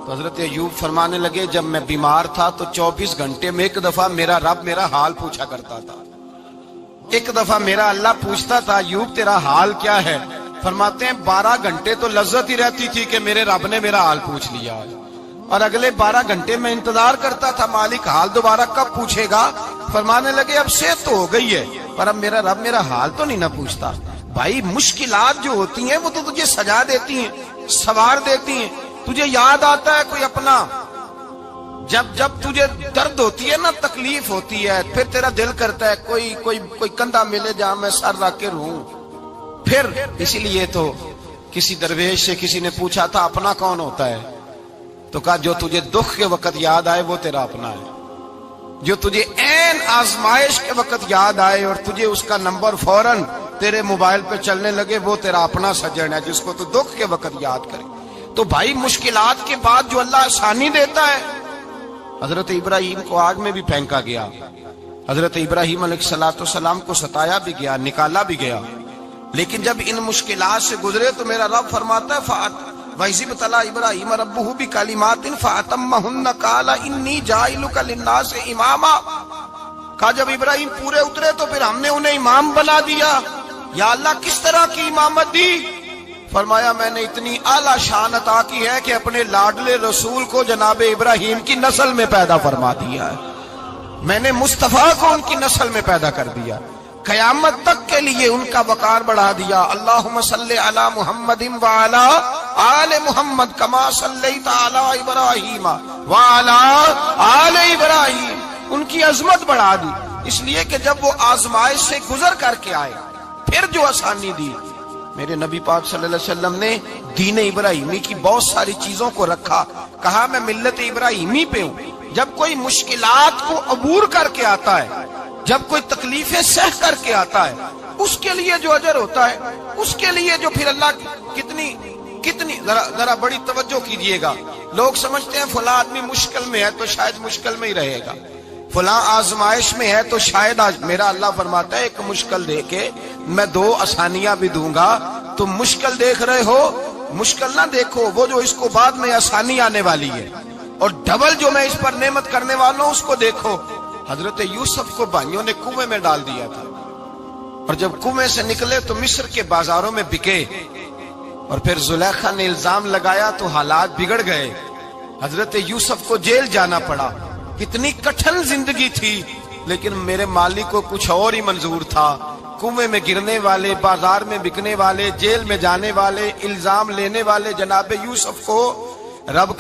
تو حضرت ایوب فرمانے لگے جب میں بیمار تھا تو 24 گھنٹے میں ایک دفعہ میرا رب میرا حال پوچھا کرتا تھا، ایک دفعہ میرا اللہ پوچھتا تھا ایوب تیرا حال کیا ہے؟ فرماتے ہیں 12 گھنٹے تو لذت ہی رہتی تھی کہ میرے رب نے میرا حال پوچھ لیا، اور اگلے 12 گھنٹے میں انتظار کرتا تھا مالک حال دوبارہ کب پوچھے گا۔ فرمانے لگے اب صحت تو ہو گئی ہے پر اب میرا رب میرا حال تو نہیں نہ پوچھتا۔ بھائی مشکلات جو ہوتی ہیں وہ تو تجھے سجا دیتی ہیں، سوار دیتی ہیں، تجھے یاد آتا ہے کوئی اپنا، جب تجھے درد ہوتی ہے نا، تکلیف ہوتی ہے، پھر تیرا دل کرتا ہے کوئی کندھا ملے جہاں میں سر رکھ کے رہوں۔ پھر اسی لیے تو کسی درویش سے کسی نے پوچھا تھا اپنا کون ہوتا ہے؟ تو کہا جو تجھے دکھ کے وقت یاد آئے وہ تیرا اپنا ہے، جو تجھے عین آزمائش کے وقت یاد آئے اور تجھے اس کا نمبر فوراً تیرے موبائل پہ چلنے لگے وہ تیرا اپنا سجن ہے، جس کو تو دکھ کے وقت یاد کرے۔ تو بھائی مشکلات کے بعد جو اللہ آسانی دیتا ہے، حضرت ابراہیم کو آگ میں بھی پھینکا گیا، حضرت ابراہیم علیہ السلام کو ستایا بھی گیا، نکالا بھی گیا، لیکن جب ان مشکلات سے گزرے تو میرا رب فرماتا ہے وَإِذِ ابْتَلَىٰ إِبْرَاهِيمَ رَبُّهُ بِكَلِمَاتٍ فَأَتَمَّهُنَّ قَالَ إِنِّي جَاعِلُكَ لِلنَّاسِ إِمَامًا۔ کہا جب ابراہیم پورے اترے تو پھر ہم نے انہیں امام بنا دیا۔ یا اللہ کس طرح کی امامت دی؟ فرمایا میں نے اتنی اعلیٰ شان عطا کی ہے کہ اپنے لاڈلے رسول کو جناب ابراہیم کی نسل میں پیدا فرما دیا ہے، میں نے مصطفیٰ کو ان کی نسل میں پیدا کر دیا، قیامت تک کے لیے ان کا وقار بڑھا دیا۔ اللہم صلی علی محمد وعلی آل محمد کما صلیت علی ابراہیم وعلی آل ابراہیم، ان کی عظمت بڑھا دی، اس لیے کہ جب وہ آزمائش سے گزر کر کے آئے پھر جو آسانی دی۔ میرے نبی پاک صلی اللہ علیہ وسلم نے دین ابراہیمی کی بہت ساری چیزوں کو رکھا، کہا میں ملت ابراہیمی پہ ہوں۔ جب کوئی مشکلات کو عبور کر کے آتا ہے، جب کوئی تکلیفیں سہ کر کے آتا ہے، اس کے لیے جو اجر ہوتا ہے، اس کے لیے جو پھر اللہ کتنی ذرا بڑی توجہ کیجئے گا۔ لوگ سمجھتے ہیں فلاں آدمی مشکل میں ہے تو شاید مشکل میں ہی رہے گا، فلاں آزمائش میں ہے تو شاید میرا اللہ فرماتا ہے ایک مشکل دے کے میں 2 آسانیاں بھی دوں گا۔ تم مشکل دیکھ رہے ہو، مشکل نہ دیکھو، وہ جو اس کو بعد میں آسانی آنے والی ہے، اور ڈبل جو میں اس پر نعمت کرنے والا ہوں اس کو دیکھو۔ حضرت یوسف کو بھائیوں نے کنویں میں ڈال دیا تھا، اور جب کنویں سے نکلے تو مصر کے بازاروں میں بکے، اور پھر زلیخا نے الزام لگایا تو حالات بگڑ گئے، حضرت یوسف کو جیل جانا پڑا۔ کتنی کٹھن زندگی تھی، لیکن میرے مالک کو کچھ اور ہی منظور تھا۔ کنویں میں گرنے والے، بازار میں بکنے والے، جیل میں جانے والے، الزام لینے والے جناب یوسف کو رب